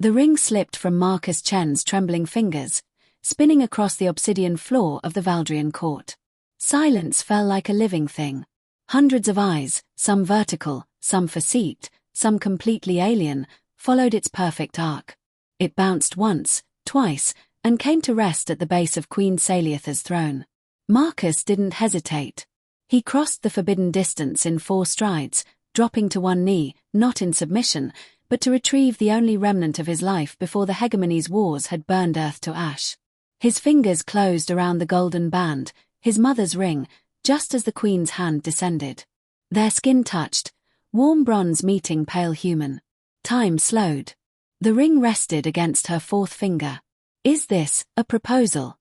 The ring slipped from Marcus Chen's trembling fingers, spinning across the obsidian floor of the Valdrian court. Silence fell like a living thing. Hundreds of eyes, some vertical, some facete, some completely alien, followed its perfect arc. It bounced once, twice, and came to rest at the base of Queen Saliath's throne. Marcus didn't hesitate. He crossed the forbidden distance in 4 strides, dropping to one knee, not in submission, but to retrieve the only remnant of his life before the hegemony's wars had burned Earth to ash. His fingers closed around the golden band, his mother's ring, just as the Queen's hand descended. Their skin touched, warm bronze meeting pale human. Time slowed. The ring rested against her 4th finger. "Is this a proposal?"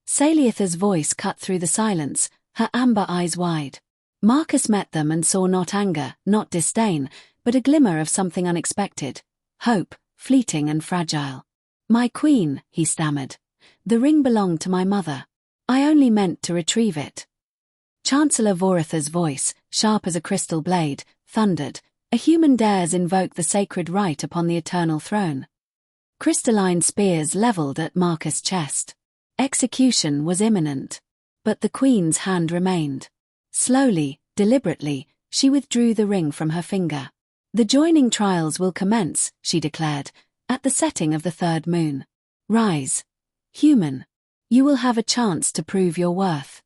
Saliath's voice cut through the silence, her amber eyes wide. Marcus met them and saw not anger, not disdain, but a glimmer of something unexpected. Hope, fleeting and fragile. "My queen," he stammered. "The ring belonged to my mother. I only meant to retrieve it." Chancellor Voratha's voice, sharp as a crystal blade, thundered. "A human dares invoke the sacred right upon the eternal throne." Crystalline spears leveled at Marcus' chest. Execution was imminent. But the Queen's hand remained. Slowly, deliberately, she withdrew the ring from her finger. "The joining trials will commence," she declared, "at the setting of the 3rd moon. Rise. Human. You will have a chance to prove your worth."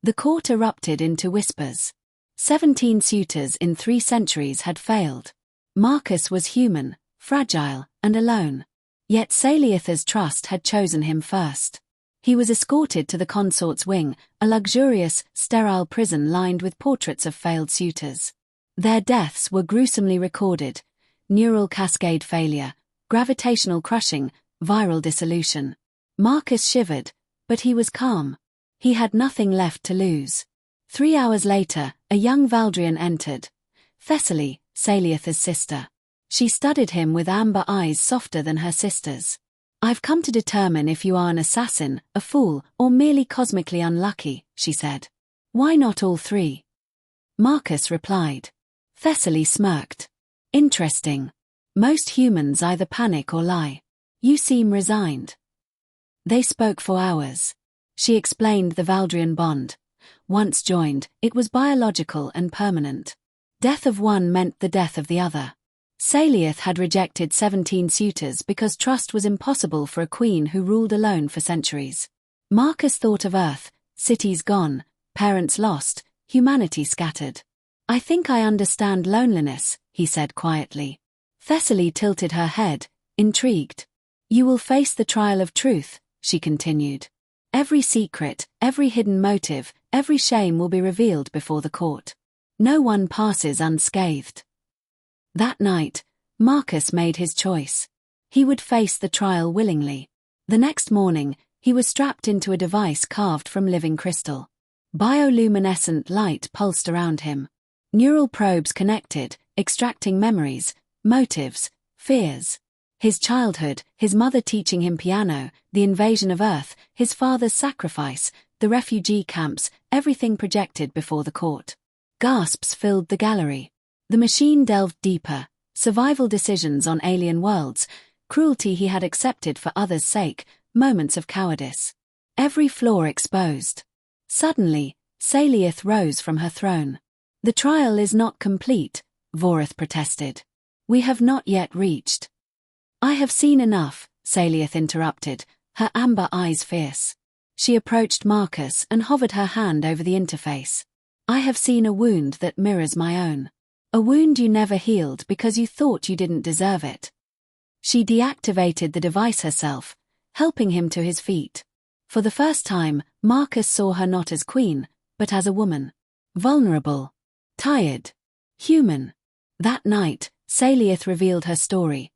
The court erupted into whispers. 17 suitors in 3 centuries had failed. Marcus was human, fragile, and alone. Yet Saliath's trust had chosen him first. He was escorted to the consort's wing, a luxurious, sterile prison lined with portraits of failed suitors. Their deaths were gruesomely recorded: neural cascade failure, gravitational crushing, viral dissolution. Marcus shivered, but he was calm. He had nothing left to lose. 3 hours later, a young Valdrian entered. Thessaly, Saliath's sister. She studied him with amber eyes softer than her sister's. "I've come to determine if you are an assassin, a fool, or merely cosmically unlucky," she said. "Why not all 3? Marcus replied. Thessaly smirked. "Interesting. Most humans either panic or lie. You seem resigned." They spoke for hours. She explained the Valdrian bond. Once joined, it was biological and permanent. Death of one meant the death of the other. Saliath had rejected 17 suitors because trust was impossible for a queen who ruled alone for centuries. Marcus thought of Earth, cities gone, parents lost, humanity scattered. "I think I understand loneliness," he said quietly. Thessaly tilted her head, intrigued. "You will face the trial of truth," she continued. "Every secret, every hidden motive, every shame will be revealed before the court. No one passes unscathed." That night, Marcus made his choice. He would face the trial willingly. The next morning, he was strapped into a device carved from living crystal. Bioluminescent light pulsed around him. Neural probes connected, extracting memories, motives, fears. His childhood, his mother teaching him piano, the invasion of Earth, his father's sacrifice, the refugee camps, everything projected before the court. Gasps filled the gallery. The machine delved deeper: survival decisions on alien worlds, cruelty he had accepted for others' sake, moments of cowardice. Every flaw exposed. Suddenly, Saliath rose from her throne. "The trial is not complete," Vorath protested. "We have not yet reached." "I have seen enough," Saliath interrupted, her amber eyes fierce. She approached Marcus and hovered her hand over the interface. "I have seen a wound that mirrors my own. A wound you never healed because you thought you didn't deserve it." She deactivated the device herself, helping him to his feet. For the first time, Marcus saw her not as queen, but as a woman. Vulnerable. Tired. Human. That night, Saliath revealed her story.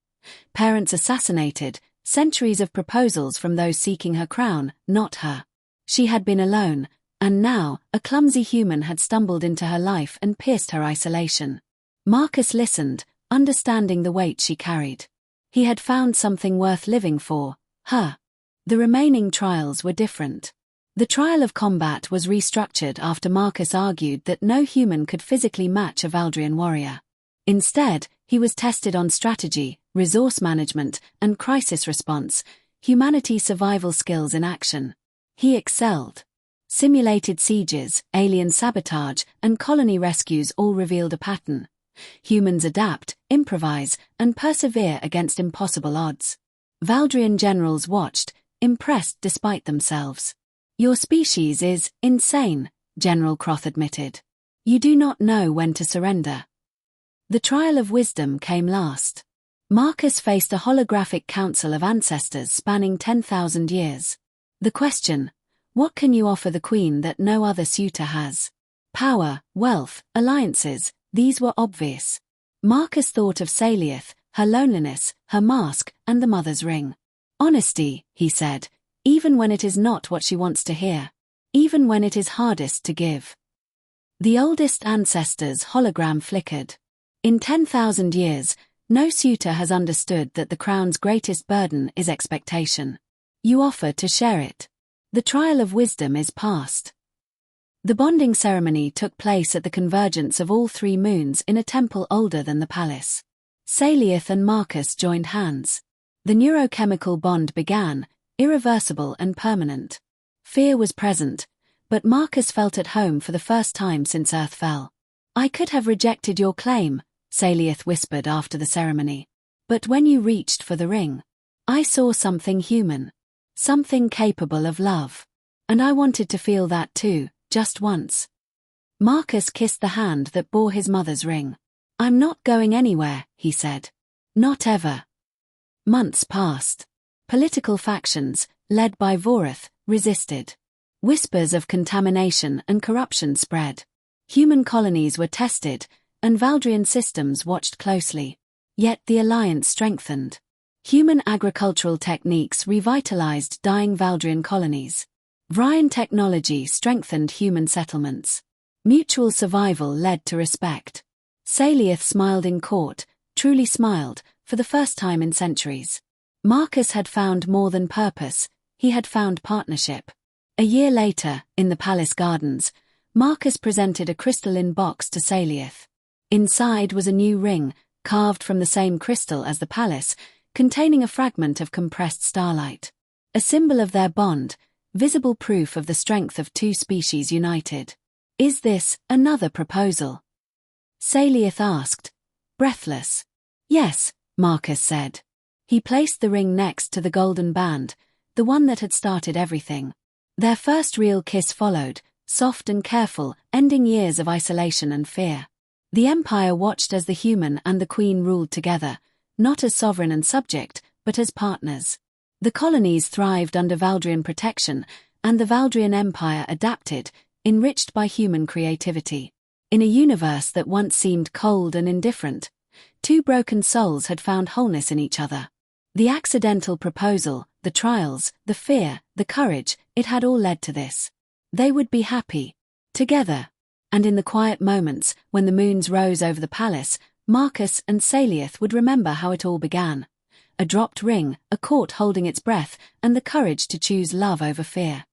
Parents assassinated, centuries of proposals from those seeking her crown, not her. She had been alone, and now, a clumsy human had stumbled into her life and pierced her isolation. Marcus listened, understanding the weight she carried. He had found something worth living for, her. The remaining trials were different. The trial of combat was restructured after Marcus argued that no human could physically match a Valdrian warrior. Instead, he was tested on strategy, resource management, and crisis response, humanity's survival skills in action. He excelled. Simulated sieges, alien sabotage, and colony rescues all revealed a pattern. Humans adapt, improvise, and persevere against impossible odds. Valdrian generals watched, impressed despite themselves. "Your species is insane," General Croth admitted. "You do not know when to surrender." The trial of wisdom came last. Marcus faced a holographic council of ancestors spanning 10,000 years. The question: what can you offer the Queen that no other suitor has? Power, wealth, alliances, these were obvious. Marcus thought of Salieth, her loneliness, her mask, and the mother's ring. "Honesty," he said, "even when it is not what she wants to hear. Even when it is hardest to give." The oldest ancestor's hologram flickered. In 10,000 years, no suitor has understood that the crown's greatest burden is expectation. You offer to share it. The trial of wisdom is past. The bonding ceremony took place at the convergence of all three moons in a temple older than the palace. Salieth and Marcus joined hands. The neurochemical bond began, irreversible and permanent. Fear was present, but Marcus felt at home for the first time since Earth fell. "I could have rejected your claim," Salieth whispered after the ceremony. "But when you reached for the ring, I saw something human. Something capable of love. And I wanted to feel that too, just once." Marcus kissed the hand that bore his mother's ring. "I'm not going anywhere," he said. "Not ever." Months passed. Political factions, led by Vorath, resisted. Whispers of contamination and corruption spread. Human colonies were tested, and Valdrian systems watched closely. Yet the alliance strengthened. Human agricultural techniques revitalized dying Valdrian colonies. Vrian technology strengthened human settlements. Mutual survival led to respect. Salieth smiled in court, truly smiled, for the first time in centuries. Marcus had found more than purpose, he had found partnership. A year later, in the palace gardens, Marcus presented a crystalline box to Salieth. Inside was a new ring, carved from the same crystal as the palace, containing a fragment of compressed starlight. A symbol of their bond, visible proof of the strength of two species united. "Is this another proposal?" Salieth asked, breathless. "Yes," Marcus said. He placed the ring next to the golden band, the one that had started everything. Their first real kiss followed, soft and careful, ending years of isolation and fear. The Empire watched as the human and the Queen ruled together, not as sovereign and subject, but as partners. The colonies thrived under Valdrian protection, and the Valdrian Empire adapted, enriched by human creativity. In a universe that once seemed cold and indifferent, two broken souls had found wholeness in each other. The accidental proposal, the trials, the fear, the courage, it had all led to this. They would be happy. Together. And in the quiet moments, when the moons rose over the palace, Marcus and Salieth would remember how it all began. A dropped ring, a court holding its breath, and the courage to choose love over fear.